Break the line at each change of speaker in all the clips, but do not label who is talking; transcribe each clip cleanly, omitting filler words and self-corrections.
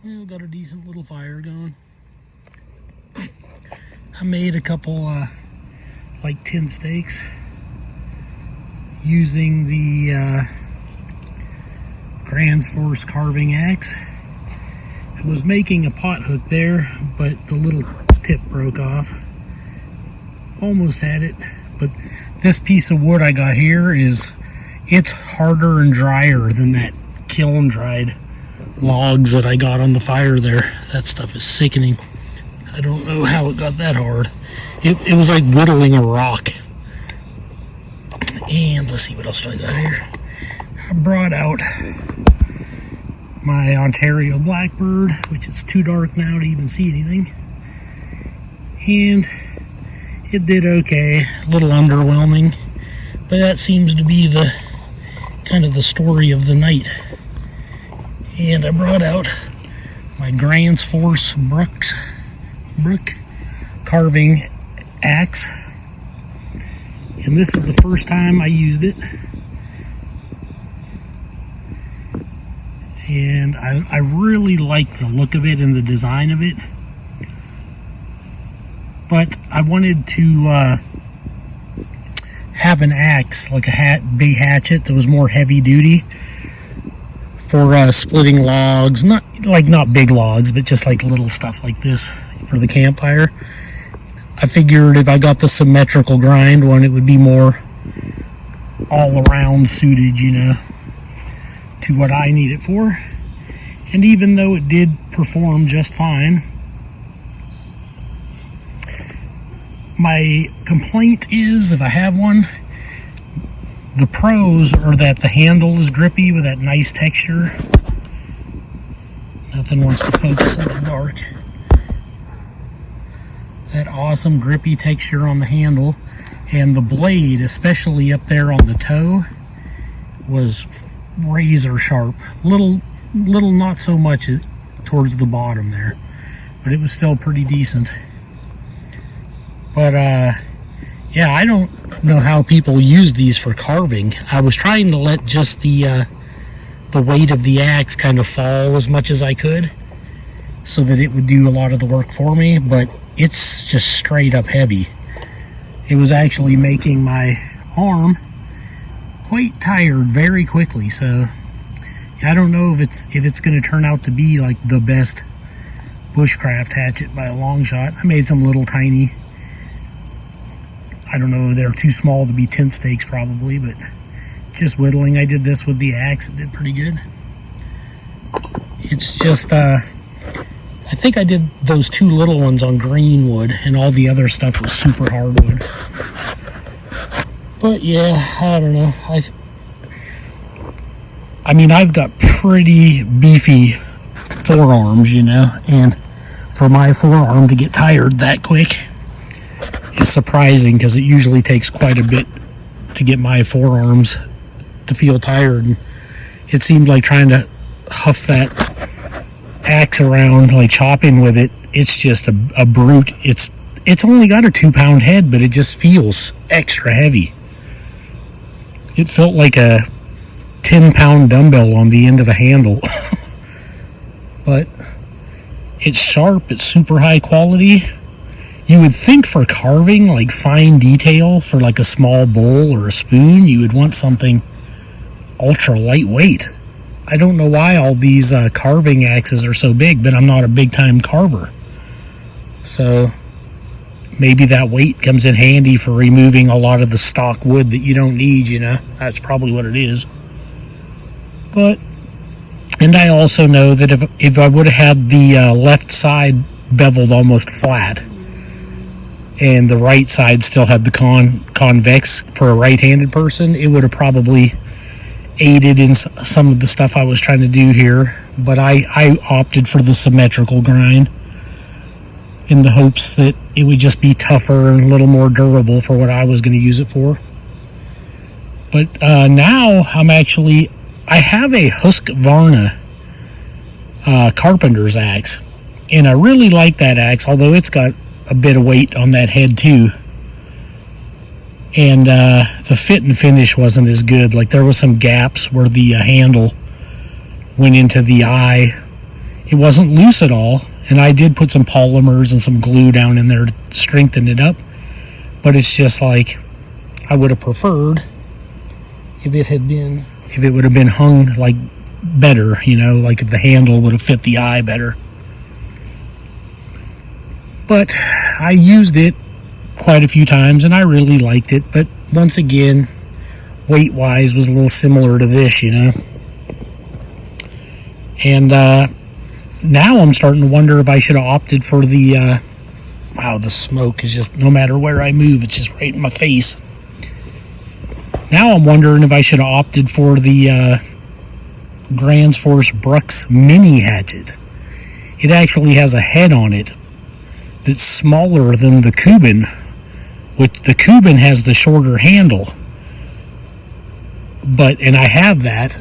Yeah, got a decent little fire going. I made a couple like tin steaks using the Gransfors Carving Axe. I was making a pot hook there, but the little tip broke off. Almost had it, but this piece of wood I got here it's harder and drier than that kiln dried logs that I got on the fire there. That stuff is sickening. I don't know how it got that hard. It was like whittling a rock. And let's see, what else do I got here? I brought out my Ontario Blackbird, which is too dark now to even see anything. And it did okay, a little underwhelming, but that seems to be the kind of the story of the night. And I brought out my Gransfors Bruk Carving Axe, and this is the first time I used it, and I really like the look of it and the design of it, but I wanted to have an axe, like a big hatchet that was more heavy duty for splitting logs, not big logs, but just like little stuff like this for the campfire. I figured if I got the symmetrical grind one, it would be more all around suited, you know, to what I need it for. And even though it did perform just fine, my complaint is, if I have one, the pros are that the handle is grippy with that nice texture. Nothing wants to focus in the dark. That awesome grippy texture on the handle, and the blade, especially up there on the toe, was razor sharp. Little not so much towards the bottom there, but it was still pretty decent. But yeah, I don't know how people use these for carving. I was trying to let just the weight of the axe kind of fall as much as I could so that it would do a lot of the work for me, but it's just straight up heavy. It was actually making my arm quite tired very quickly, so I don't know if it's going to turn out to be like the best bushcraft hatchet by a long shot. I made some little tiny, I don't know, they're too small to be tin steaks probably, but just whittling. I did this with the axe, it did pretty good. It's just, I think I did those two little ones on green wood, and all the other stuff was super hardwood. But yeah, I don't know. I mean, I've got pretty beefy forearms, you know, and for my forearm to get tired that quick is surprising, because it usually takes quite a bit to get my forearms to feel tired. And it seemed like trying to huff that axe around, like chopping with it, it's just a brute. It's only got a 2-pound head, but it just feels extra heavy. It felt like a 10-pound dumbbell on the end of a handle. But it's sharp, it's super high quality. You would think for carving, like fine detail for like a small bowl or a spoon, you would want something ultra lightweight. I don't know why all these carving axes are so big, but I'm not a big time carver. So maybe that weight comes in handy for removing a lot of the stock wood that you don't need, you know. That's probably what it is. But, and I also know that if I would have had the left side beveled almost flat, and the right side still had the convex for a right-handed person, it would have probably aided in some of the stuff I was trying to do here. But I opted for the symmetrical grind in the hopes that it would just be tougher and a little more durable for what I was going to use it for. But now I have a Husqvarna carpenter's axe, and I really like that axe, although it's got a bit of weight on that head too, and the fit and finish wasn't as good. Like there was some gaps where the handle went into the eye, it wasn't loose at all, and I did put some polymers and some glue down in there to strengthen it up, but it's just like I would have preferred if it would have been hung like better, you know, like if the handle would have fit the eye better. But I used it quite a few times and I really liked it, but once again, weight wise was a little similar to this, you know. And now I'm starting to wonder if I should have opted for the wow, the smoke is just, no matter where I move, it's just right in my face. Now I'm wondering if I should have opted for the Gransfors Bruk mini hatchet. It actually has a head on it that's smaller than the Cuban, which the Cuban has the shorter handle. And I have that,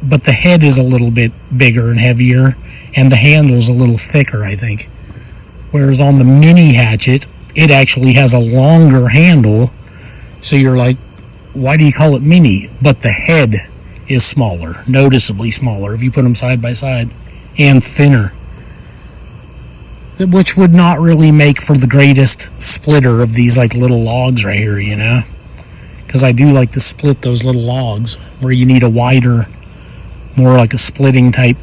but the head is a little bit bigger and heavier, and the handle's a little thicker, I think. Whereas on the mini hatchet, it actually has a longer handle, so you're like, why do you call it mini? But the head is smaller, noticeably smaller if you put them side by side, and thinner, which would not really make for the greatest splitter of these like little logs right here, you know, because I do like to split those little logs where you need a wider, more like a splitting type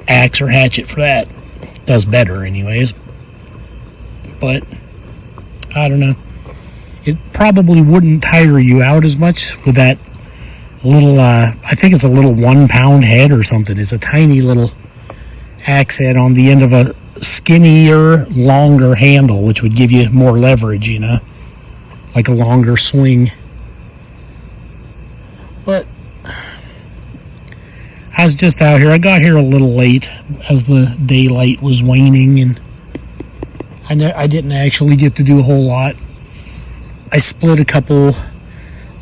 axe or hatchet for that. Does better anyways, but I don't know, it probably wouldn't tire you out as much with that little I think it's a little 1 pound head or something. It's a tiny little axe head on the end of a skinnier, longer handle, which would give you more leverage, you know, like a longer swing. But I was just out here. I got here a little late as the daylight was waning, and I didn't actually get to do a whole lot. I split a couple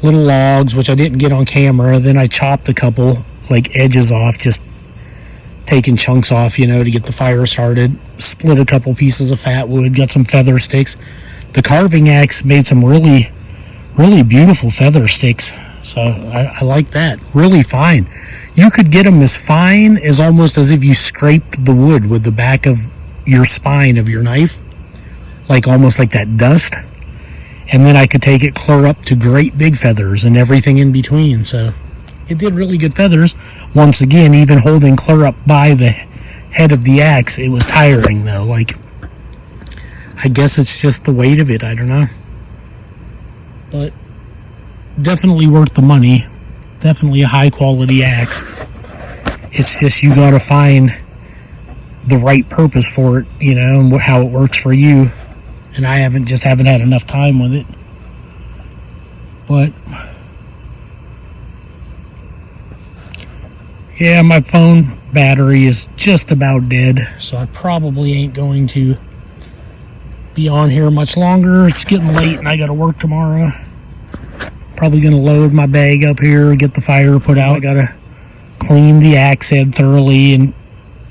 little logs, which I didn't get on camera. Then I chopped a couple like edges off, just taking chunks off, you know, to get the fire started. Split a couple pieces of fat wood, got some feather sticks. The carving axe made some really, really beautiful feather sticks, so I like that. Really fine. You could get them as fine as almost as if you scraped the wood with the back of your spine of your knife, like almost like that dust. And then I could take it clear up to great big feathers and everything in between. So it did really good feathers. Once again, even holding clear up by the head of the axe, it was tiring though. Like, I guess it's just the weight of it, I don't know. But definitely worth the money. Definitely a high quality axe. It's just you gotta find the right purpose for it, you know, and how it works for you. And I haven't had enough time with it. But yeah, my phone battery is just about dead, so I probably ain't going to be on here much longer. It's getting late and I gotta work tomorrow. Probably gonna load my bag up here, get the fire put out. I gotta clean the axe head thoroughly and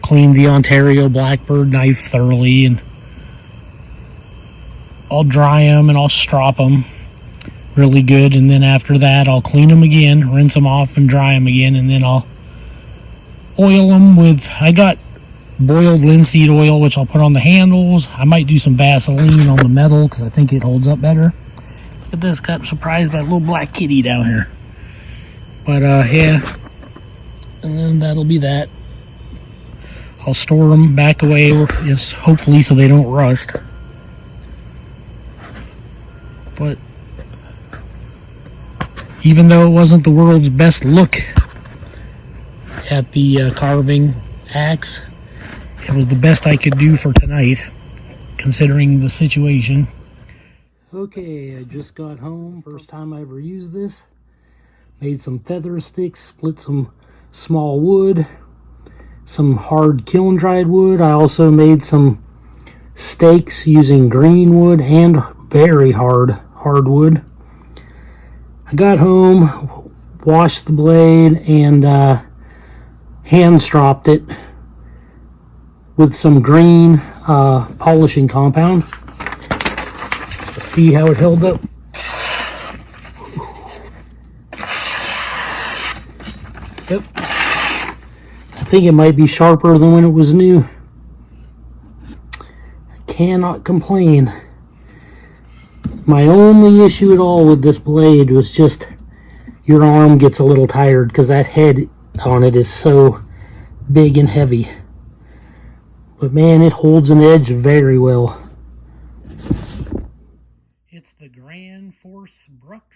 clean the Ontario Blackbird knife thoroughly, and I'll dry them and I'll strop them really good, and then after that I'll clean them again, rinse them off and dry them again, and then I'll oil them with, I got boiled linseed oil, which I'll put on the handles. I might do some Vaseline on the metal because I think it holds up better. Look at this, got surprised by a little black kitty down here. But yeah, and then that'll be that. I'll store them back away, just hopefully so they don't rust. But even though it wasn't the world's best look at the carving axe, it was the best I could do for tonight, considering the situation. Okay, I just got home. First time I ever used this. Made some feather sticks, split some small wood, some hard kiln dried wood. I also made some stakes using green wood and very hardwood. I got home, washed the blade, and hand stropped it with some green polishing compound. Let's see how it held up. Yep. I think it might be sharper than when it was new. cannot complain. My only issue at all with this blade was just your arm gets a little tired because that head on it is so big and heavy. But man, it holds an edge very well. It's the Gransfors Bruk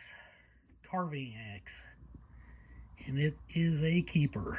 Carving Axe, and it is a keeper.